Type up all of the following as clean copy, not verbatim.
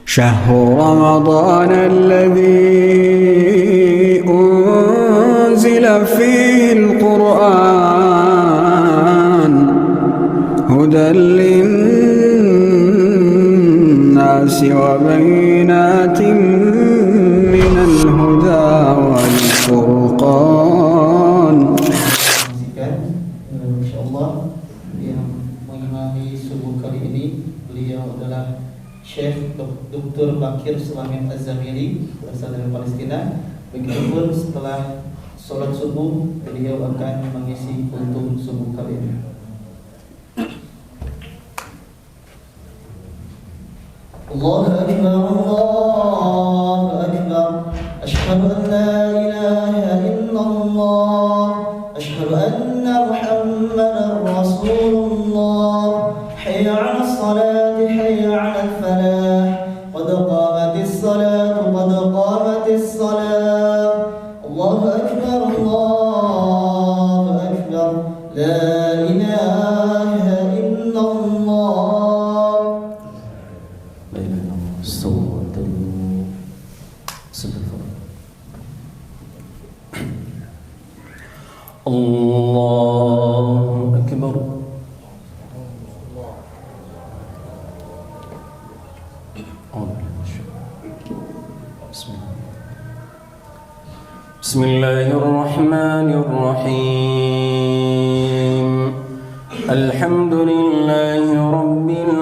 شهر رمضان الذي أنزل فيه القرآن هدى للناس وبينات من الهدى والفرقان. Insyaallah yang mengimami subuh kali ini beliau adalah Syekh Dr. Bakir Sulamin Az-Zamili, berasal dari Palestina. Begitupun setelah sholat subuh beliau akan mengisi kultum subuh kali ini. Allahu Akbar, Allahu Akbar. Asyhadu an la ilaha illallah, asyhadu anna Muhammadar Rasulullah. Hayya 'alas salati, hayya 'alal falah. Qad qamatis salatu, qad qamatis salah. Allahu Akbar, Allahu Akbar. La ilaha illallah. Allahu Akbar. Bismillahirrahmanirrahim. Alhamdulillahi rabbil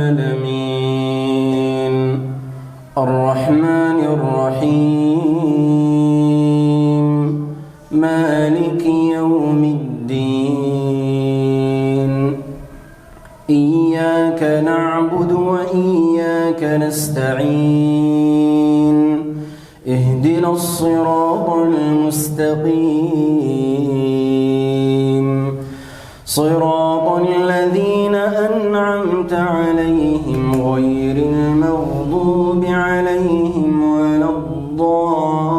alamin. Ar-Rahmanir Rahim. Maliki yawmiddin. Iyyaka na'budu wa iyyaka nasta'in. اهدنا الصراط المستقيم صراط الذين أنعمت عليهم غير المغضوب عليهم ولا الضالين.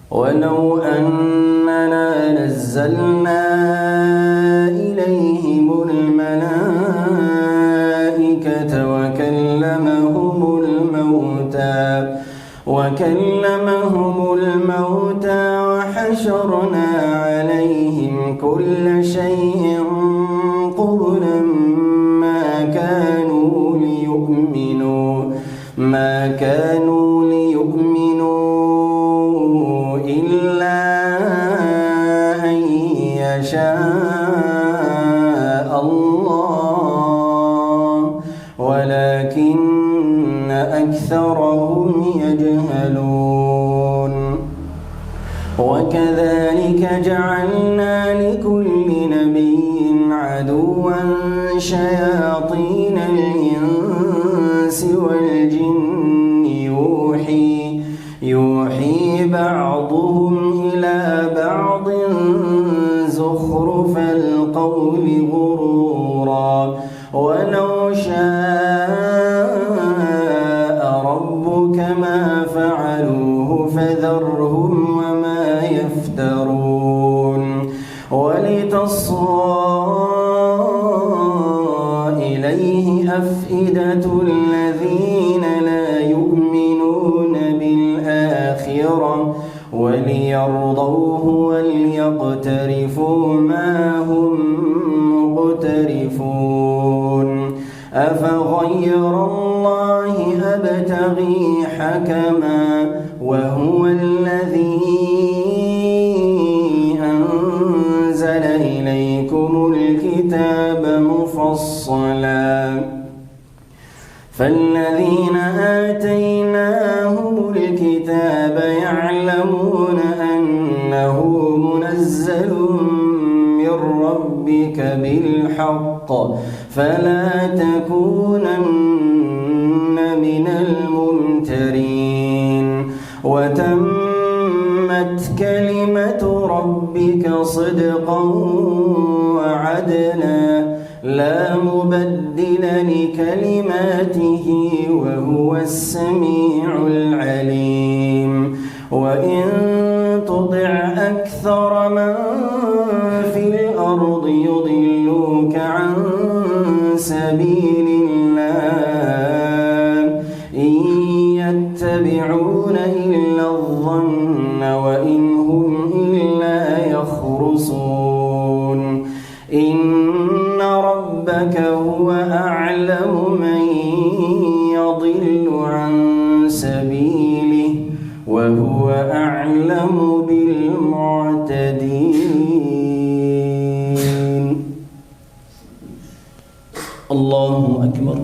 ولو أننا نزلنا إليهم الملائكة وكلمهم الموتى وحشرنا عليهم كل شيء قبلا ما كانوا ليؤمنوا إلا أن يشاء الله ولكن أكثرهم يجهلون. وكذلك جعلنا لكل نبي عدوا شياطين الإنس والجن يوحي بعضهم إلى بعض زخرف القول غرورا ولو شاء ربك ما فعلوه فذرهم وما يفترون. ولتصغى إليه أفئدة الذين لا يؤمنون بالآخرة وليرضوه وليقترفوا ما هم مقترفون. أفغير الله أبتغي حكما وهو الذي أنزل إليكم الكتاب مفصلا فالذين آتيناهم الكتاب يعلمون أنه منزل من ربك بالحق فلا تكونن من الممترين. وتمت كلمة ربك صدقا وعدلا لا مبدل لكلماته وهو السميع العليم وإن تطع أكثر من في الأرض يضلوك عن سبيل الله إن يتبعون إلا الظن وإن هم إلا يخرصون إن ربك هو أعلم من يضل عن سبيله وهو أعلم بالمعتدين. الله أكبر.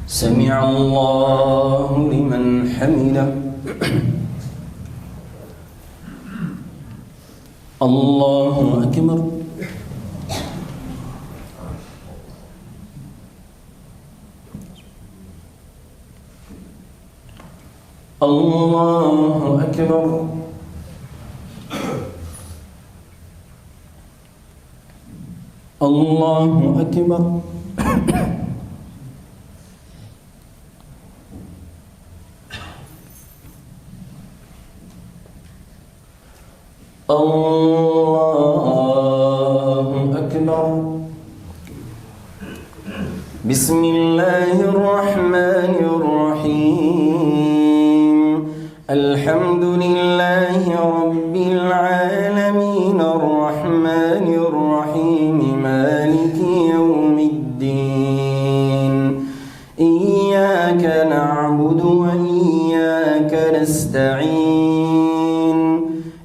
سمع الله لمن حمده. الله أكبر. الله أكبر. الله أكبر. الله أكبر. بسم الله الرحمن الرحيم الحمد لله رب العالمين الرحمن الرحيم مالك يوم الدين إياك نعبد وإياك نستعين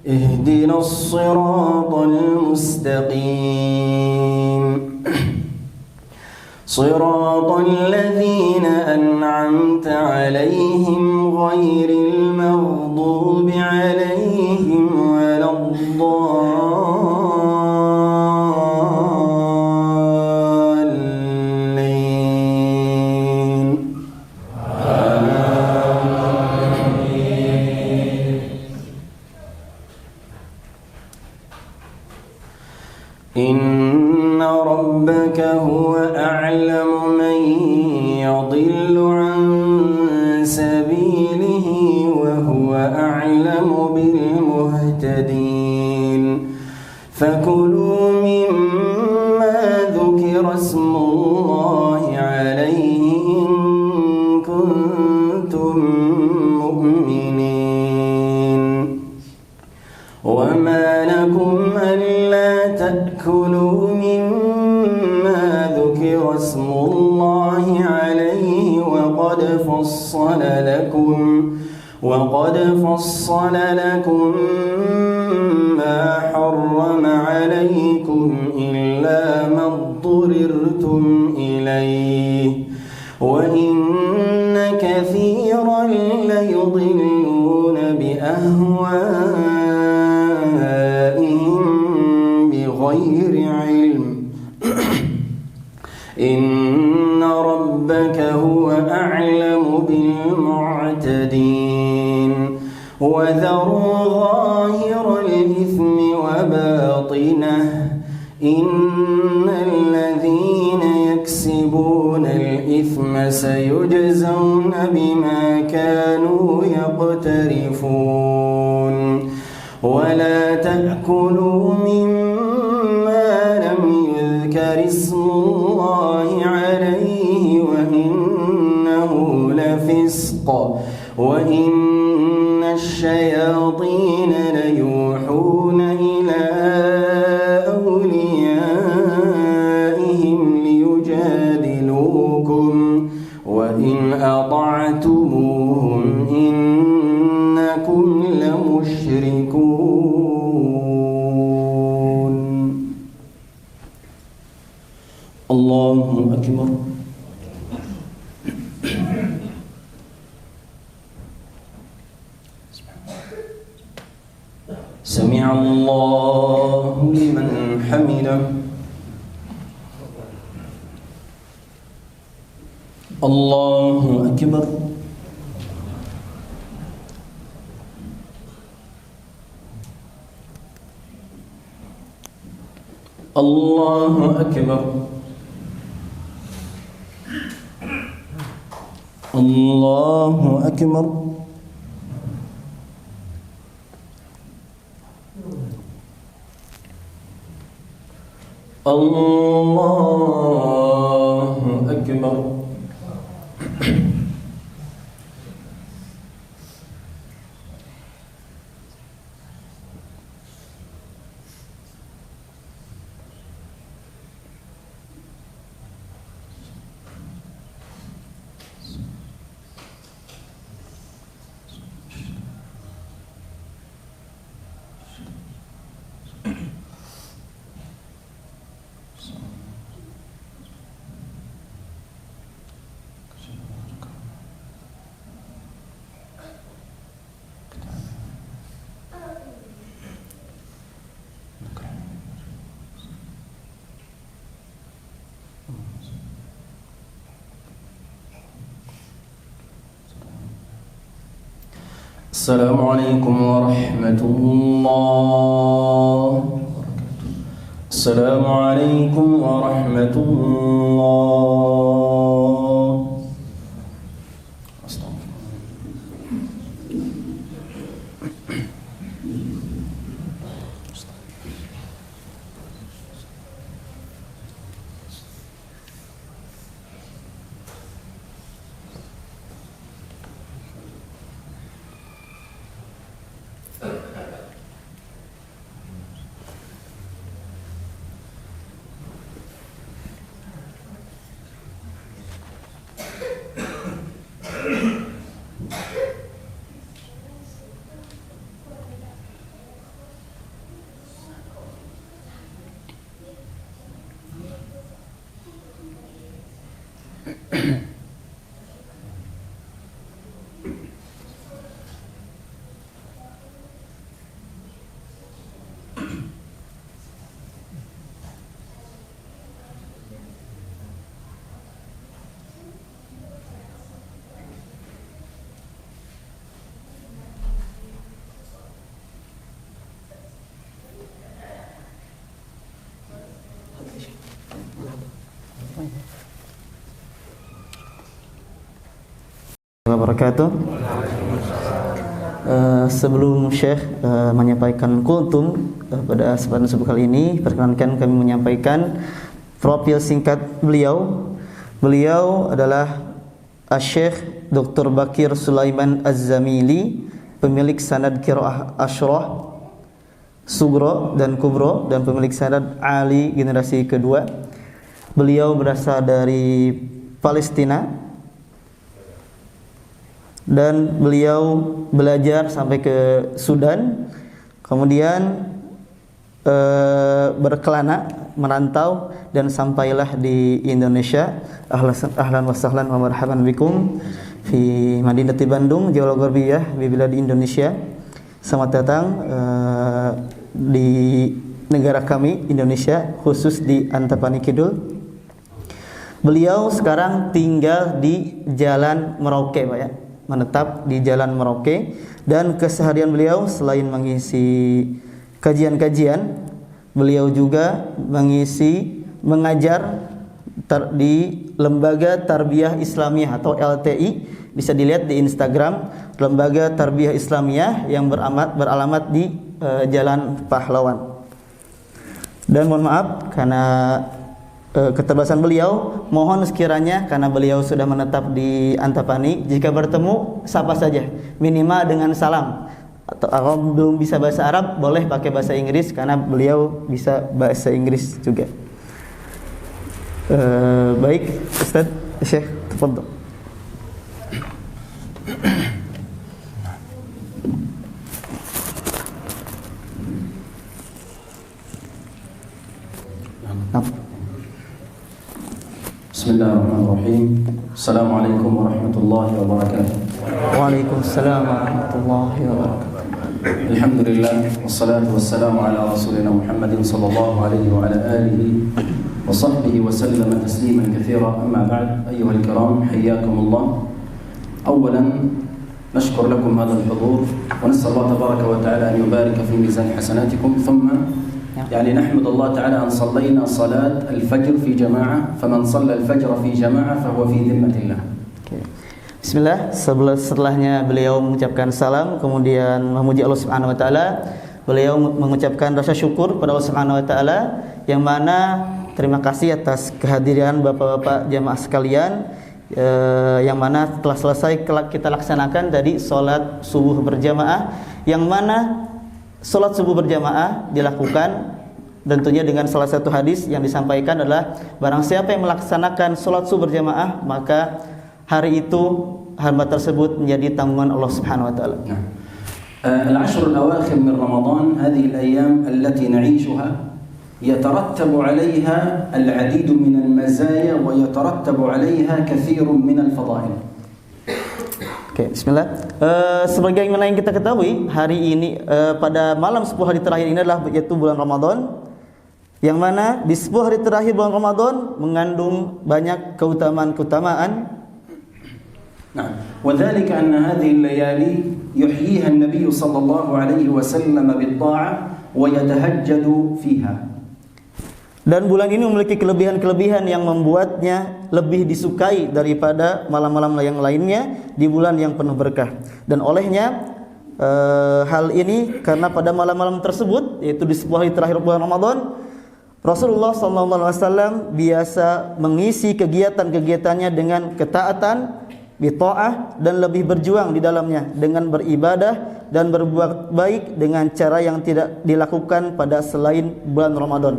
اهدنا الصراط المستقيم صراط الذين أنعمت عليهم غير المغضوب عليهم ولا الضالين. إن ربك هو أعلم من يضل عن سبيله وهو أعلم بالمهتدين فكلوا مما ذكر اسم الله عليه إن كنتم مؤمنين وما لكم ألا تأكلوا مما ذكر اسم الله عليه وقد فصل لكم ما حرم عليكم إلا ما اضطررتم إليه وإن كثيرا ليضلون بأهوائهم بغير علم إن ربك هو أعلم بالمعتدين وذروا ظاهر الإثم وباطنه إن الذين يكسبون الإثم سيجزون بما كانوا يقترفون ولا تأكلوا مما لم يذكر اسم الله عليه وإنه لفسق وإن الشياطين ليوحون إلى أوليائهم ليجادلوكم وإن أطعتموهم إنكم لمشركون. الله أكبر. سمع الله لمن حمده. الله أكبر. الله أكبر الله أكبر الله أكبر السلام عليكم ورحمة الله. السلام عليكم ورحمة الله. Wabarakatuh. Sebelum Syekh menyampaikan kultum pada kesempatan subuh kali ini, perkenankan kami menyampaikan profil singkat beliau. Beliau adalah Syekh Dr. Bakir Sulaiman Az-Zamili, pemilik sanad qiraah Asyrah Sugro dan Kubro dan pemilik sanad Ali generasi kedua. Beliau berasal dari Palestina dan beliau belajar sampai ke Sudan, kemudian berkelana merantau dan sampailah di Indonesia. Ahlan wa sahlan wa marhaban bikum fi Madinati Bandung, Jawa Gharbiyah, di biladi Indonesia. Selamat datang di negara kami Indonesia, khusus di Antapani Kidul. Beliau sekarang tinggal di Jalan Merauke, Pak ya. Menetap di Jalan Merauke, dan keseharian beliau selain mengisi kajian-kajian, beliau juga mengajar di Lembaga Tarbiyah Islamiyah atau LTI. Bisa dilihat di Instagram, Lembaga Tarbiyah Islamiyah yang beralamat di Jalan Pahlawan. Dan mohon maaf karena keterbatasan beliau, mohon sekiranya karena beliau sudah menetap di Antapani, jika bertemu sapa saja, minimal dengan salam. Atau kalau belum bisa bahasa Arab, boleh pakai bahasa Inggris karena beliau bisa bahasa Inggris juga. Baik, Ustaz Syekh, tafadhol. Bismillahirrahmanirrahim. Assalamualaikum warahmatullahi wabarakatuh. Waalaikumsalam warahmatullahi wabarakatuh. Alhamdulillah, wassalatu wassalamu ala rasulina Muhammadin sallallahu alaihi wa ala alihi wa sahbihi wa sallama tasliman katsira. Amma ba'd, ayyuhal kiram, hayyakumullah. Awalan nashkur lakum hadha al-hudur wa nas'al Allah tabaraka wa ta'ala an yubarika fi mizan hasanatikum, thumma يعني نحمد الله تعالى أن صلينا صلاة الفجر في جماعة فمن صلى الفجر في جماعة فهو في ذمة الله. Bismillah, setelahnya beliau mengucapkan salam, kemudian memuji Allah Subhanahu wa taala. Beliau mengucapkan rasa syukur pada Allah Subhanahu wa taala, yang mana terima kasih atas kehadiran Bapak-bapak jamaah sekalian, yang mana telah selesai kita laksanakan tadi salat subuh berjamaah, yang mana salat subuh berjamaah dilakukan tentunya dengan salah satu hadis yang disampaikan adalah barang siapa yang melaksanakan salat subuh berjamaah, maka hari itu hamba tersebut menjadi tanggungan Allah Subhanahu wa taala. العشر الأواخر من رمضان هذه الأيام التي نعيشها يترتب عليها العديد من المزايا ويترتب عليها كثير من الفضائل. Oke, bismillah. Sebagaimana yang kita ketahui, hari ini pada malam 10 hari terakhir ini adalah yaitu bulan Ramadan, yang mana di 10 hari terakhir bulan Ramadan mengandung banyak keutamaan-keutamaan. Nah, وذلك أن هذه الليالي يحييها النبي صلى الله عليه وسلم بالطاعة ويتهجد فيها. Dan bulan ini memiliki kelebihan-kelebihan yang membuatnya lebih disukai daripada malam-malam yang lainnya di bulan yang penuh berkah. Dan olehnya hal ini karena pada malam-malam tersebut, yaitu di 10 hari terakhir bulan Ramadan, Rasulullah SAW biasa mengisi kegiatan-kegiatannya dengan ketaatan, bita'ah, dan lebih berjuang di dalamnya dengan beribadah dan berbuat baik dengan cara yang tidak dilakukan pada selain bulan Ramadan.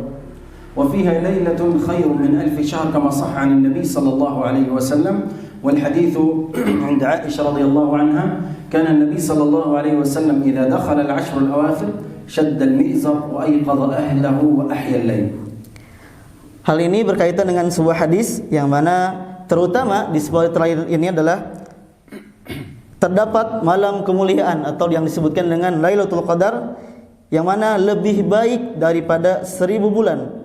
وفيها ليلة خير من 1000 شهر كما صح عن النبي صلى الله عليه وسلم والحديث عند عائشة رضي الله عنها كان النبي صلى الله عليه وسلم إذا دخل العشر الأواخر شد المئزر وأيقظ أهله وأحيا الليل. Hal ini berkaitan dengan sebuah hadis yang mana terutama di 10 hari terakhir ini adalah terdapat malam kemuliaan atau yang disebutkan dengan Lailatul Qadar, yang mana lebih baik daripada 1000 bulan.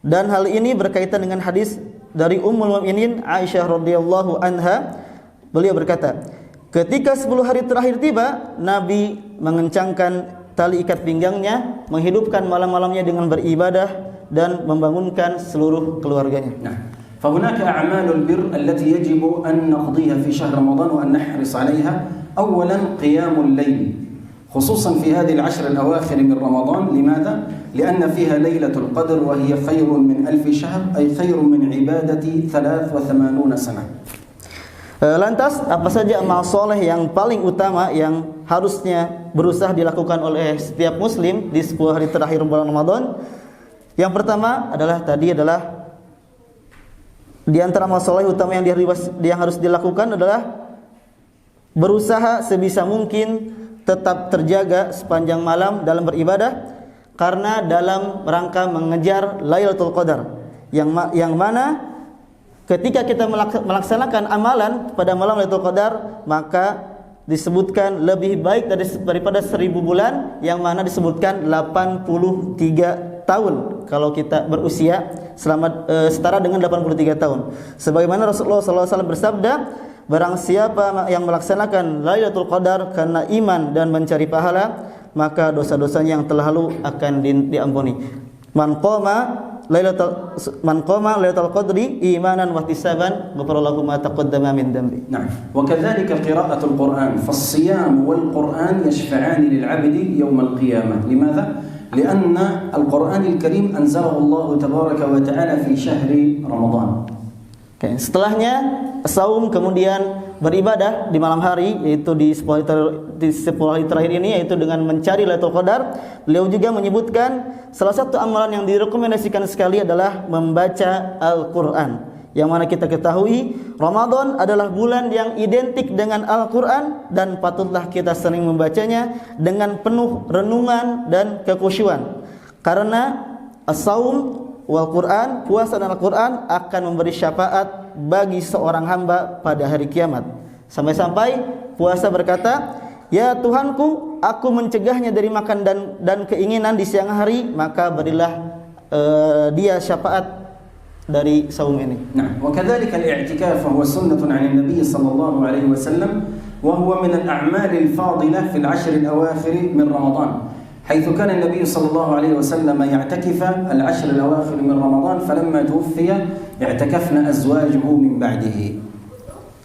Dan hal ini berkaitan dengan hadis dari Ummul Mukminin Aisyah radhiyallahu anha. Beliau berkata, ketika 10 hari terakhir tiba, Nabi mengencangkan tali ikat pinggangnya, menghidupkan malam-malamnya dengan beribadah dan membangunkan seluruh keluarganya. Nah, فهناك أعمال البر التي يجب أن نقضيها في شهر رمضان وأن نحرص عليها. أولا قيام الليل خصوصا في هذه العشر الأواخر من رمضان. لماذا؟ لأن فيها ليلة القدر وهي خير من 1000 شهر أي خير من عبادة 83 سنة. Lantas apa saja amal soleh yang paling utama yang harusnya berusaha dilakukan oleh setiap muslim di 10 hari terakhir bulan Ramadan? Yang pertama adalah di antara amal soleh utama yang harus dilakukan adalah berusaha sebisa mungkin tetap terjaga sepanjang malam dalam beribadah, karena dalam rangka mengejar Lailatul Qadar, yang mana ketika kita melaksanakan amalan pada malam Lailatul Qadar, maka disebutkan lebih baik daripada 1000 bulan, yang mana disebutkan 83 tahun kalau kita berusia setara dengan 83 tahun. Sebagaimana Rasulullah SAW bersabda, barang siapa yang melaksanakan Lailatul Qadar karena iman dan mencari pahala, maka dosa-dosanya yang telah lalu akan diampuni. Man qama Lailatul Qadri imanan wa ihtisaban ghafara lahu ma taqaddama min dhanbi. Nah, wa kadzalika qira'atul Qur'an, fas-siyam wal Qur'an yashfa'ani lil 'abdi yawm al-qiyamah. Limadha? لأن القرآن الكريم أنزله الله تبارك وتعالى في شهر رمضان. Oke, setelahnya saum, kemudian beribadah di malam hari, yaitu di 10 hari terakhir ini, yaitu dengan mencari Lailatul Qadar. Beliau juga menyebutkan salah satu amalan yang direkomendasikan sekali adalah membaca Al-Quran, yang mana kita ketahui Ramadan adalah bulan yang identik dengan Al-Quran, dan patutlah kita sering membacanya dengan penuh renungan dan kekhusyuan, karena as-saum wal Quran, puasa dan Al-Quran akan memberi syafaat bagi seorang hamba pada hari kiamat. Sampai-sampai puasa berkata, ya Tuhanku, aku mencegahnya dari makan dan keinginan di siang hari, maka berilah dia syafaat dari saum ini. Nah, وكذلك الاعتكاف وهو سنة عن النبي صلى الله عليه وسلم وهو من الأعمال الفاضلة في العشر الأواخر من رمضان حيث كان النبي صلى الله عليه وسلم يعتكف العشر الأواخر من رمضان فلما توفي اعتكفنا أزواجه من بعده.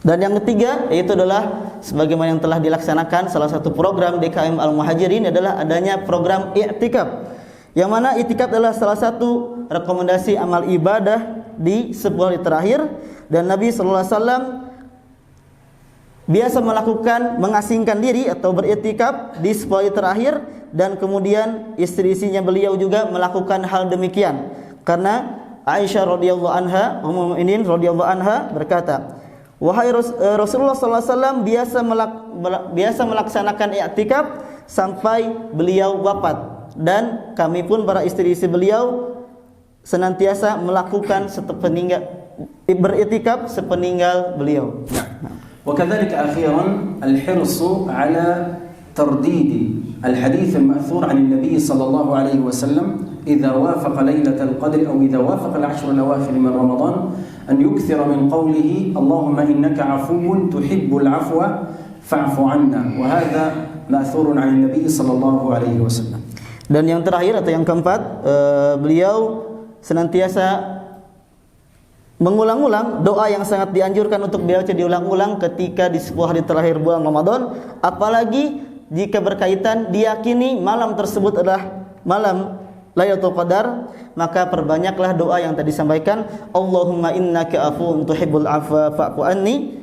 Dan yang ketiga yaitu adalah sebagaimana yang telah dilaksanakan salah satu program DKM Al-Muhajirin adalah adanya program i'tikaf. Yang mana i'tikaf adalah salah satu rekomendasi amal ibadah di 10 hari terakhir, dan Nabi sallallahu alaihi wasallam biasa melakukan mengasingkan diri atau beriktikaf di 10 hari terakhir, dan kemudian istri-istrinya beliau juga melakukan hal demikian. Karena Aisyah radhiyallahu anha, Ummul Mukminin radhiyallahu anha berkata, wahai Rasulullah sallallahu alaihi wasallam biasa melaksanakan i'tikaf sampai beliau wafat, dan kami pun para istri-istri beliau senantiasa melakukan beriktikaf sepeninggal beliau. وكذلك أخيرا الحرص على ترديد الحديث المأثور عن النبي صلى الله عليه وسلم إذا وافق ليلة القدر أو إذا وافق العشر الأواخر من رمضان أن يكثر من قوله اللهم إنك عفو تحب العفو فاعف عنا، وهذا مأثور عن النبي صلى الله عليه وسلم. Dan yang terakhir atau yang keempat, beliau senantiasa mengulang-ulang doa yang sangat dianjurkan untuk dibaca diulang-ulang ketika di 10 hari terakhir bulan Ramadan, apalagi jika berkaitan diyakini malam tersebut adalah malam Lailatul Qadar, maka perbanyaklah doa yang tadi disampaikan, Allahumma innaka afuwun tuhibbul afwa fa'fu anni,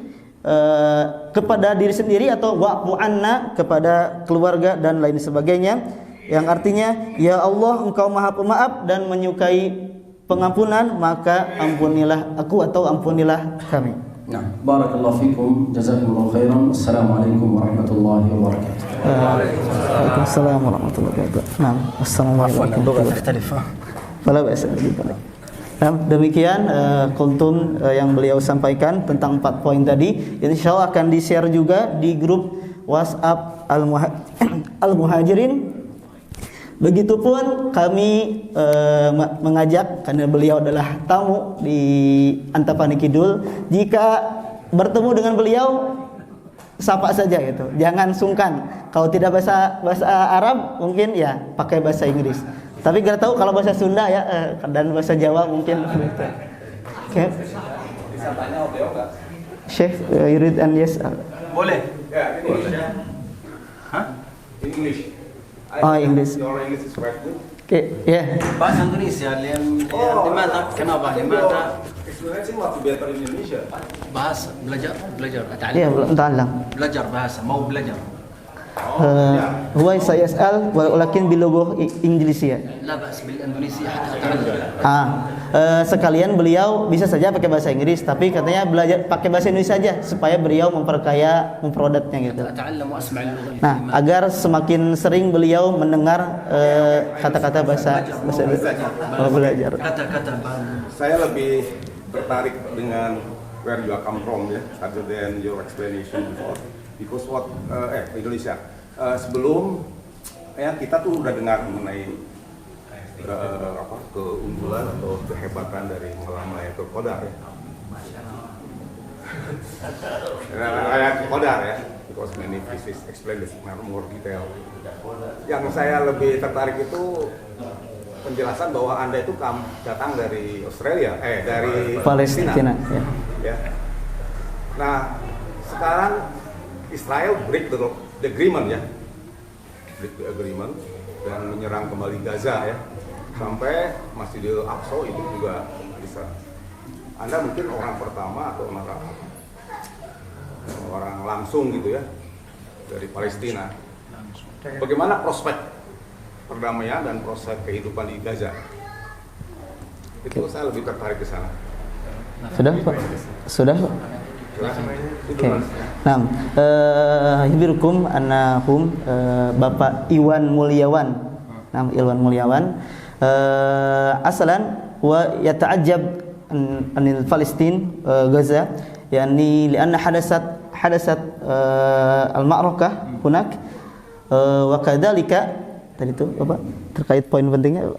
kepada diri sendiri atau wa'fu anna kepada keluarga dan lain sebagainya, yang artinya ya Allah engkau maha pemaaf dan menyukai pengampunan, maka ampunilah aku atau ampunilah kami. Nah, barakallahu fikum, jazakumullahu khairan. Assalamualaikum warahmatullahi wabarakatuh. Waalaikumsalam warahmatullahi wabarakatuh. Nah, assalamualaikum warahmatullahi wabarakatuh. Nah, demikian kuntum yang beliau sampaikan tentang 4 poin tadi. Insyaallah akan di-share juga di grup WhatsApp Al-Muhajirin. Begitupun kami mengajak, karena beliau adalah tamu di Antapani Kidul, jika bertemu dengan beliau sapa saja gitu, jangan sungkan. Kalau tidak bahasa Arab mungkin ya pakai bahasa Inggris. Tapi nggak tahu kalau bahasa Sunda ya dan bahasa Jawa mungkin. Oke. Bisa tanya beliau nggak? Syekh, you read and yes. Boleh. Ya, ini boleh. Hah? English. Oh, English. Your English is quite good. Okay, yeah. Bahasa Indonesia, dimana? Kenapa? Dimana? Experiencing waktu better in Indonesia. Bahasa, belajar. Iya, Belajar bahasa, mau belajar. Huwa sayas'al walakin bilugh Indonesia. La ba'as bil Indonesia. Sekalian beliau bisa saja pakai bahasa Inggris, tapi katanya belajar pakai bahasa Indonesia saja supaya beliau memperkaya memproduknya gitu. Nah, agar semakin sering beliau mendengar kata-kata bahasa Indonesia. Belajar. Kata-kata Saya lebih tertarik dengan where you come from ya, other than your explanation before. Because what Indonesia sebelum ya kita tuh udah dengar mengenai keunggulan atau kehebatan dari malam Lailatul Qadar ya. Lailatul Qadar ya, because many pieces explain this more detail. Yang saya lebih tertarik itu penjelasan bahwa Anda itu datang dari Australia, dari Palestina. Ya. Nah, sekarang Israel break the agreement ya, break the agreement dan menyerang kembali Gaza ya, sampai Masjidil Aqsa itu juga bisa. Anda mungkin orang pertama atau orang langsung gitu ya dari Palestina. Bagaimana prospek perdamaian dan prospek kehidupan di Gaza? Itu saya lebih tertarik ke sana. Sudah Pak? Sudah Pak? Oke. Nah, hibirukum anahum Bapak Iwan Mulyawan. Nah, Iwan Mulyawan asalan wa yata'ajjab anil Palestin Gaza, yani lianna hadasat al-ma'rakah hunak wa kadzalika tadi itu apa terkait poin pentingnya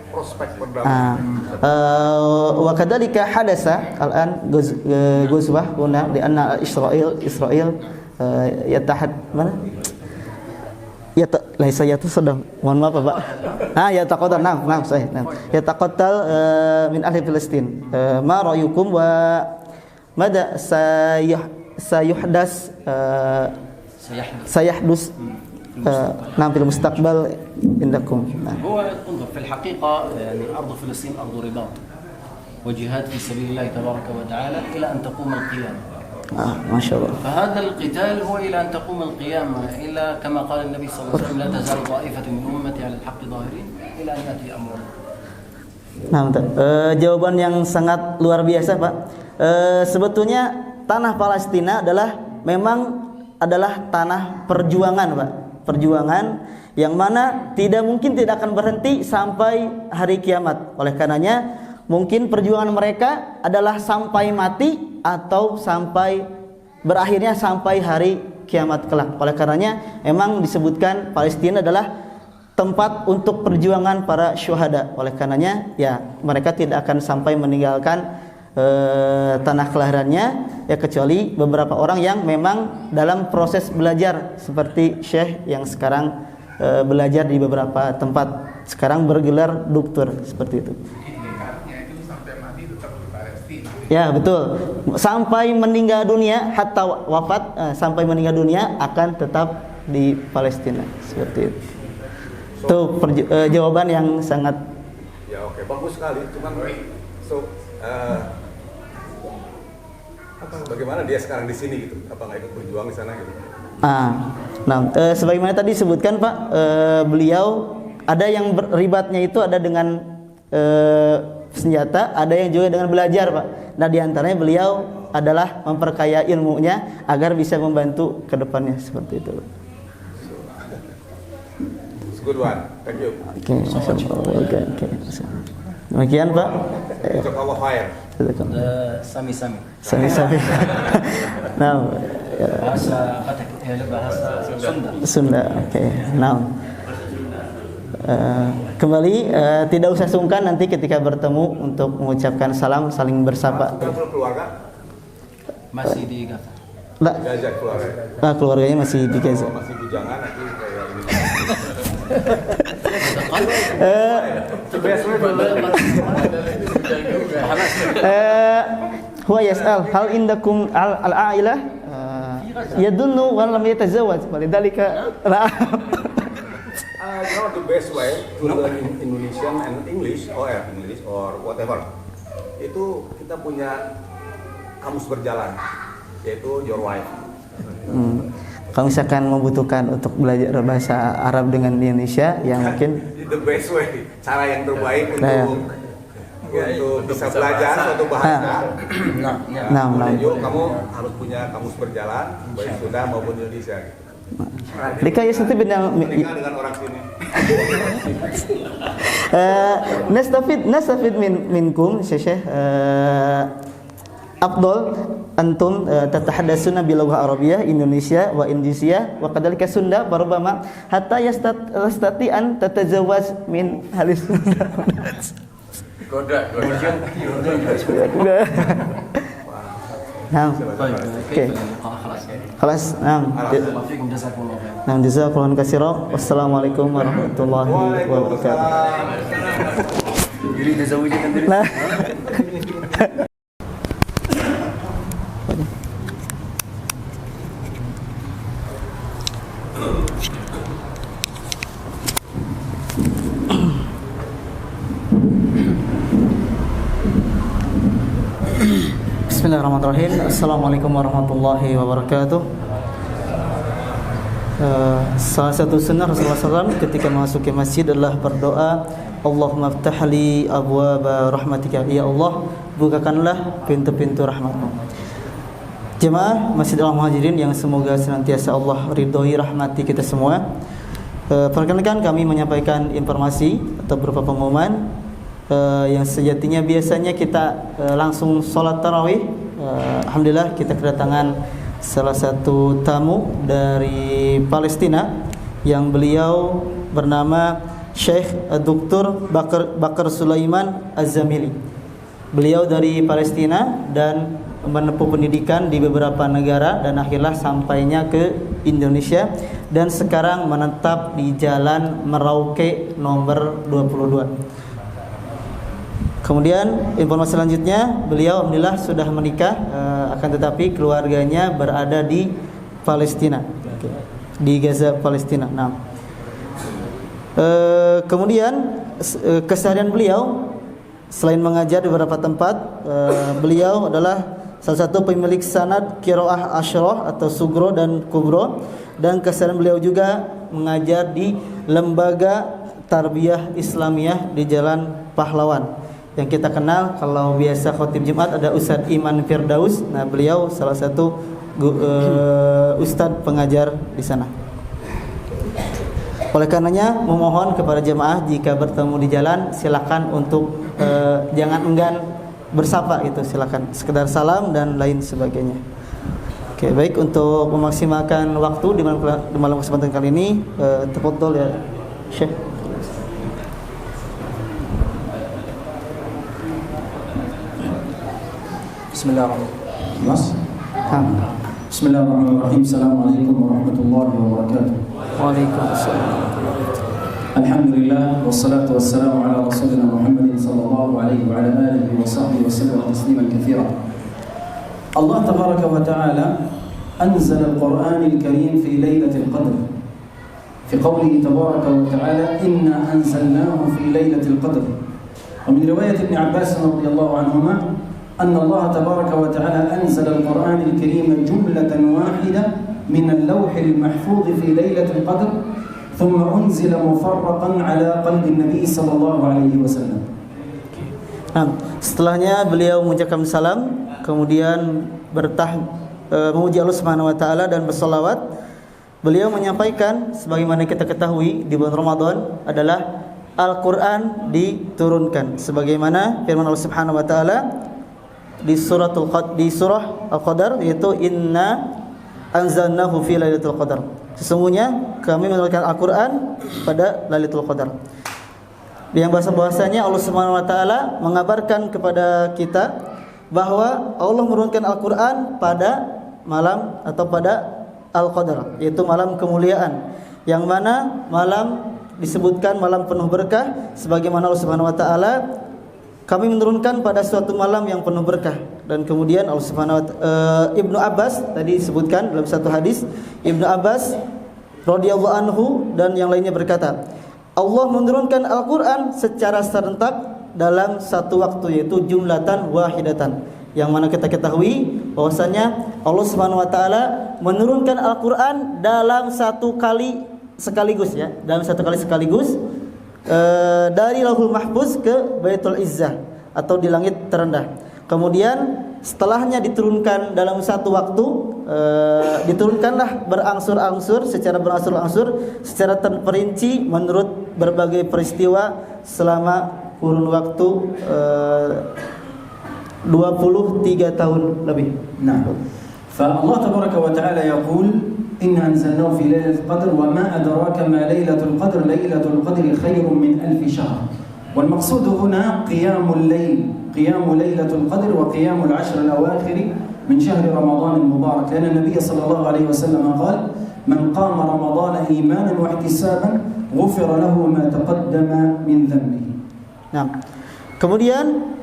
prospek perdamaian. Wa kadzalika hadasa al-an ghazwah huna lianna Israel yatahad mana Ya laisa yatasaddaq. Mohon maaf Pak. Yataqaddal. Naam, sahih. Naam. Yataqaddal min ahli Palestin. Ma ra'yukum wa mada sayuhdas sayahdus في المستقبل عندكم. هو انظر في الحقيقة يعني أرض فلسطين أرض رباط وجهاد في سبيل الله تبارك وتعالى إلى أن تقوم القيامة. ما شاء الله. فهذا القتال هو إلى أن تقوم القيامة، إلى كما قال النبي صلى الله عليه وسلم لا تزال طائفة من أمتي على الحق ظاهرين إلى أن يأتي أمر الله. Nah, jawaban yang sangat luar biasa Pak. Sebetulnya tanah Palestina memang adalah tanah perjuangan Pak. Perjuangan yang mana tidak akan berhenti sampai hari kiamat. Oleh karenanya mungkin perjuangan mereka adalah sampai mati atau berakhirnya sampai hari kiamat kelak. Oleh karenanya memang disebutkan Palestina adalah tempat untuk perjuangan para syuhada. Oleh karenanya ya mereka tidak akan sampai meninggalkan tanah kelahirannya ya, kecuali beberapa orang yang memang dalam proses belajar seperti Syekh yang sekarang belajar di beberapa tempat, sekarang bergelar doktor seperti itu. Ya betul, sampai meninggal dunia, hatta wafat, sampai meninggal dunia akan tetap di Palestina seperti itu. Itu jawaban yang sangat ya oke, bagus sekali. Cuman bagaimana dia sekarang di sini gitu? Apa nggak ikut berjuang di sana gitu? Sebagaimana tadi disebutkan Pak, beliau ada yang ribatnya itu ada dengan senjata, ada yang juga dengan belajar Pak. Nah di antaranya beliau adalah memperkaya ilmunya agar bisa membantu ke depannya seperti itu. Good one, thank you. Oke. Demikian Pak. Jazakallah khair. Sami-sami. Nah, bahasa Sunda. Oke. Nah, kembali tidak usah sungkan nanti ketika bertemu untuk mengucapkan salam, saling bersapa. Keluarga masih di Gaza. Gaza keluarga. Keluarganya masih di Gaza. Masih bujangan nanti kayak ini. Huwa yas'al hal indakum al-a'ilah yadunnu wa lam yatazawwaj walidzalika la The best way to learn Indonesian and English or whatever itu kita punya kamus berjalan, yaitu your wife. Kalau misalkan membutuhkan untuk belajar bahasa Arab dengan Indonesia, yang mungkin the best way, cara yang terbaik untuk bisa belajar suatu bahasa. Yuk, kamu harus punya kamus berjalan, baik Sunda maupun Indonesia. Dika ya satu bidang dengan orang sini. Nastafid minkum Syekh Afdal antum tatahaddatsuna bil lughah arabiyyah Indonesia wa Indonesia wa kadzalika Sunda parubama hatta yastati an tatazawwaj min halis Sunda. Goda. Nah, oke. Khalas. Nah, jazakumullahu khairan. Wassalamualaikum warahmatullahi wabarakatuh. Nah. Bismillahirrahmanirrahim. Assalamualaikum warahmatullahi wabarakatuh. Salah satu sunnah Rasulullah SAW ketika memasuki masjid adalah berdoa, Allahumma ftahli abwaba rahmatika. Ya Allah, bukakanlah pintu-pintu rahmatmu. Jemaah Masjid Al-Muhajirin yang semoga senantiasa Allah ridhoi, rahmati kita semua. Perkenalkan kami menyampaikan informasi atau berupa pengumuman yang sejatinya biasanya kita langsung sholat tarawih. Alhamdulillah kita kedatangan salah satu tamu dari Palestina yang beliau bernama Syekh Dr. Bakar Sulaiman Az-Zamili. Beliau dari Palestina dan menempuh pendidikan di beberapa negara dan akhirnya sampainya ke Indonesia dan sekarang menetap di Jalan Merauke nomor 22. Kemudian informasi selanjutnya, beliau alhamdulillah sudah menikah, akan tetapi keluarganya berada di Palestina, di Gaza, Palestina. Nah, kemudian keseharian beliau selain mengajar di beberapa tempat, beliau adalah salah satu pemilik sanad Qiraah Asyrah atau Sugro dan Kubro, dan keseharian beliau juga mengajar di Lembaga Tarbiyah Islamiyah di Jalan Pahlawan. Yang kita kenal kalau biasa khotib Jumat ada Ustadz Iman Firdaus. Nah, beliau salah satu ustadz pengajar di sana. Oleh karenanya memohon kepada jemaah jika bertemu di jalan silakan untuk jangan enggan bersapa, itu silakan, sekedar salam dan lain sebagainya. Oke, baik, untuk memaksimalkan waktu di malam kesempatan kali ini, tafadhol ya Syekh. Bismillahirrahmanirrahim. Bismillahirrahmanirrahim. Assalamualaikum warahmatullahi wabarakatuh. Waalaikumsalam. Alhamdulillah wassalatu wassalamu ala rasulina Muhammadin sallallahu alaihi wa ala alihi wa sahbihi wa sallam tasliman katsira. Allah tabaraka wa ta'ala anzala al-Qur'an al-Karim fi lailatul qadr. Fi qawlihi tabaraka wa ta'ala inna anzalnahu fi lailatul qadr. Wa min riwayat Ibn Abbas radhiyallahu anhuma أن الله تبارك وتعالى أنزل القرآن الكريم جملة واحدة من اللوح المحفوظ في ليلة القدر ثم أنزل مفرقا على قلب النبي صلى الله عليه وسلم. Nah, setelahnya beliau mengucapkan salam, kemudian memuji Allah Subhanahu wa taala dan berselawat. Beliau menyampaikan sebagaimana kita ketahui di bulan Ramadan adalah Al-Qur'an diturunkan sebagaimana firman Allah Subhanahu wa taala di surah Al-Qadar, yaitu inna anzalnahu fi lailatul qadar. Sesungguhnya kami menurunkan Al-Qur'an pada Lailatul Qadar. Yang bahasanya Allah Subhanahu wa taala mengabarkan kepada kita bahwa Allah menurunkan Al-Qur'an pada malam atau pada Al-Qadar, yaitu malam kemuliaan, yang mana malam disebutkan malam penuh berkah sebagaimana Allah Subhanahu wa taala kami menurunkan pada suatu malam yang penuh berkah. Dan kemudian Allah Subhanahu wa taala Ibnu Abbas tadi disebutkan dalam satu hadis, Ibnu Abbas radhiyallahu anhu dan yang lainnya berkata, Allah menurunkan Al-Qur'an secara serentak dalam satu waktu, yaitu jumlatan wahidatan. Yang mana kita ketahui bahwasanya Allah Subhanahu wa taala menurunkan Al-Qur'an dalam satu kali sekaligus, ya, dalam satu kali sekaligus. Dari Lauhul Mahfuz ke Baitul Izzah atau di langit terendah. Kemudian setelahnya diturunkan dalam satu waktu, diturunkanlah berangsur-angsur, secara terperinci menurut berbagai peristiwa selama kurun waktu 23 tahun lebih. Nah, فالله تبارك وتعالى يقول إنا أنزلناه في ليلة القدر وما أدراك ما ليلة القدر ليلة القدر خير من 1000 شهر. والمقصود هنا قيام الليل، قيام ليلة القدر وقيام العشر الأواخر من شهر رمضان المبارك، لأن النبي صلى الله عليه وسلم قال من قام رمضان إيمانا واحتسابا غفر له ما تقدم من ذنبه. Nah, kemudian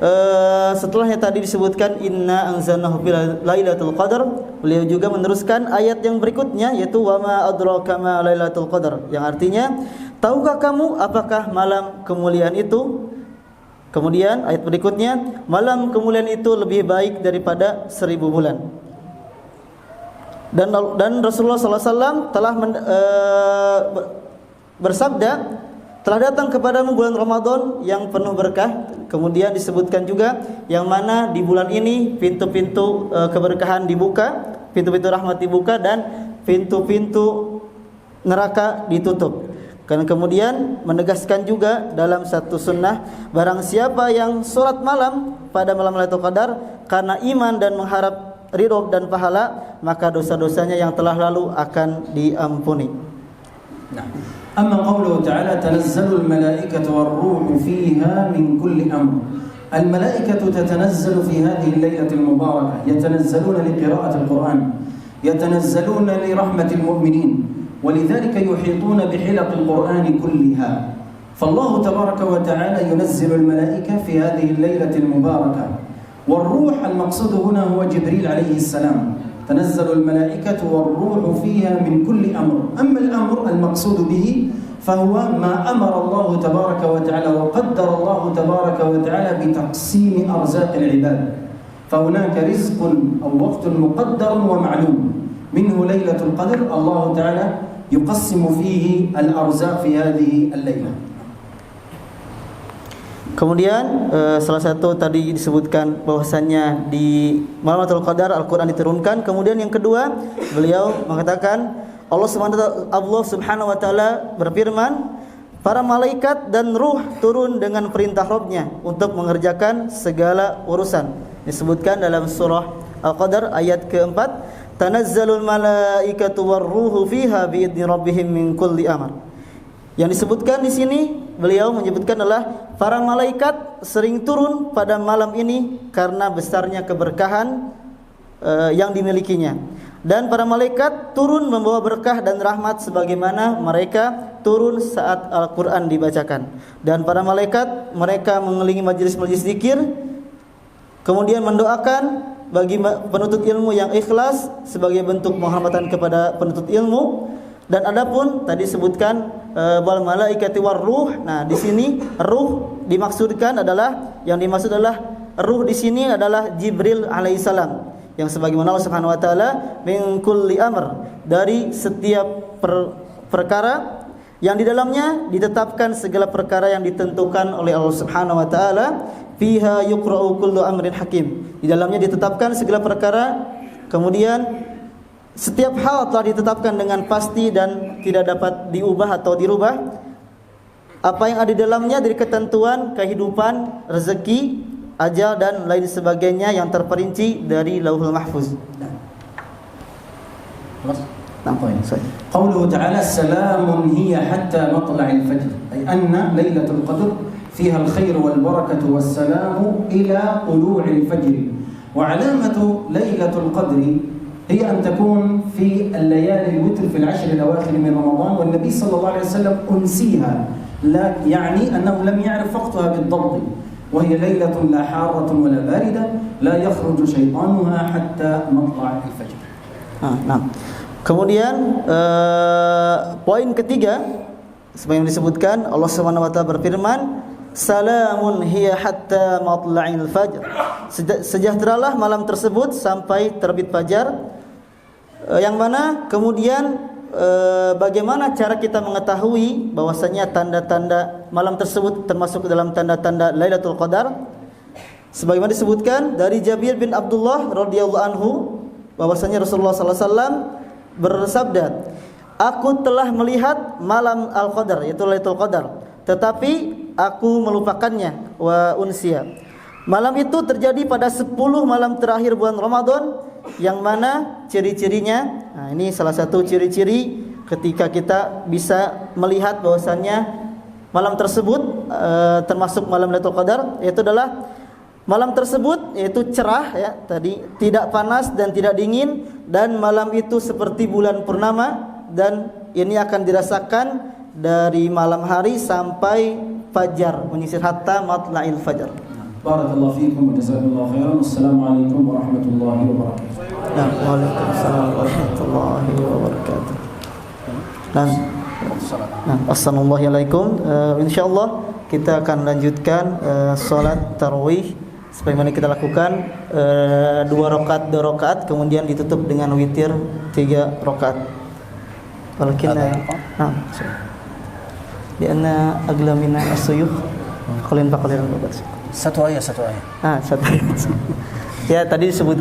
setelahnya tadi disebutkan inna anzalnahu fi lailatul qadar, beliau juga meneruskan ayat yang berikutnya, yaitu wa ma adraka ma lailatul qadar, yang artinya tahukah kamu apakah malam kemuliaan itu? Kemudian ayat berikutnya, malam kemuliaan itu lebih baik daripada 1000 bulan. Dan Rasulullah SAW telah bersabda, telah datang kepadamu bulan Ramadan yang penuh berkah. Kemudian disebutkan juga yang mana di bulan ini pintu-pintu keberkahan dibuka, pintu-pintu rahmat dibuka, dan pintu-pintu neraka ditutup. Dan kemudian menegaskan juga dalam satu sunnah, barang siapa yang sholat malam pada malam Lailatul Qadar karena iman dan mengharap ridho dan pahala, maka dosa-dosanya yang telah lalu akan diampuni. Nah, أما قوله تعالى تنزل الملائكة والروح فيها من كل أمر الملائكة تتنزل في هذه الليلة المباركة، يتنزلون لقراءة القرآن، يتنزلون لرحمة المؤمنين، ولذلك يحيطون بحلق القرآن كلها. فالله تبارك وتعالى ينزل الملائكة في هذه الليلة المباركة، والروح المقصود هنا هو جبريل عليه السلام. تنزل الملائكة والروح فيها من كل أمر. أما الأمر المقصود به فهو ما أمر الله تبارك وتعالى وقدر الله تبارك وتعالى بتقسيم أرزاق العباد. فهناك رزق أو وقت مقدر ومعلوم، منه ليلة القدر، الله تعالى يقسم فيه الأرزاق في هذه الليلة. Kemudian salah satu tadi disebutkan bahwasannya di malam Lailatul Qadar Al-Quran diturunkan. Kemudian yang kedua, beliau mengatakan Allah Subhanahu wa taala berfirman, para malaikat dan ruh turun dengan perintah Rabb-Nya untuk mengerjakan segala urusan. Disebutkan dalam surah Al-Qadar ayat keempat, tanazzalul malaikatu warruhu fiha biidzni rabbihim min kulli amr. Yang disebutkan di sini beliau menyebutkan adalah para malaikat sering turun pada malam ini karena besarnya keberkahan yang dimilikinya. Dan para malaikat turun membawa berkah dan rahmat sebagaimana mereka turun saat Al-Quran dibacakan. Dan para malaikat mereka mengelilingi majlis-majlis zikir, kemudian mendoakan bagi penuntut ilmu yang ikhlas sebagai bentuk penghormatan kepada penuntut ilmu. Dan adapun tadi sebutkan wal malaikati war ruh. Nah, di sini ruh dimaksudkan adalah ruh di sini adalah Jibril alaihissalam, yang sebagaimana Allah Subhanahu wa taala min kulli amr, dari setiap perkara yang di dalamnya ditetapkan segala perkara yang ditentukan oleh Allah Subhanahu wa taala. Fiha yuqra'u kullu amrin hakim. Di dalamnya ditetapkan segala perkara, kemudian setiap hal telah ditetapkan dengan pasti dan tidak dapat diubah atau dirubah. Apa yang ada di dalamnya dari ketentuan kehidupan, rezeki, ajal dan lain sebagainya yang terperinci dari Lauhul Mahfuz. قوله تعالى السلام هي حتى مطلع الفجر، أي أن ليلة القدر فيها الخير والبركة والسلام إلى طلوع الفجر. وعلامة ليلة القدر هي أن تكون في الليالي الوتر في العشر الأواخر من رمضان، والنبي صلى الله عليه وسلم أنسيها، لا يعني أنه لم يعرف وقتها بالضبط، وهي ليلة لا حارة ولا باردة لا يخرج شيطانها حتى مطلع الفجر. Nah. Kemudian poin ketiga, seperti yang disebutkan Allah Subhanahu wa taala berfirman, salamun hiya hatta matla'il fajr. Sejahteralah malam tersebut sampai terbit fajar. Yang mana kemudian bagaimana cara kita mengetahui bahwasanya tanda-tanda malam tersebut termasuk dalam tanda-tanda Lailatul Qadar? Sebagaimana disebutkan dari Jabir bin Abdullah radhiyallahu anhu bahwasanya Rasulullah sallallahu alaihi wasallam bersabda, aku telah melihat malam Al-Qadar, yaitu Lailatul Qadar, tetapi aku melupakannya, wa unsiya. Malam itu terjadi pada 10 malam terakhir bulan Ramadan, yang mana ciri-cirinya, nah ini salah satu ciri-ciri ketika kita bisa melihat bahwasannya malam tersebut termasuk malam Lailatul Qadar, yaitu adalah malam tersebut yaitu cerah, ya tadi, tidak panas dan tidak dingin, dan malam itu seperti bulan purnama, dan ini akan dirasakan dari malam hari sampai fajar, menyisir hatta matla'il fajar. Barakallahu fiikum wa jazakumullahu khairan. Assalamualaikum warahmatullahi wabarakatuh. Waalaikumsalam warahmatullahi wabarakatuh. Dan assalamualaikum. Insyaallah kita akan lanjutkan salat tarawih sebagaimana kita lakukan 2 rakaat, kemudian ditutup dengan witir 3 rakaat. Walakinna lianna aglamina as-suyukh qalin faqalilan. Satu ayat. Satu ayat. Ya, tadi disebutkan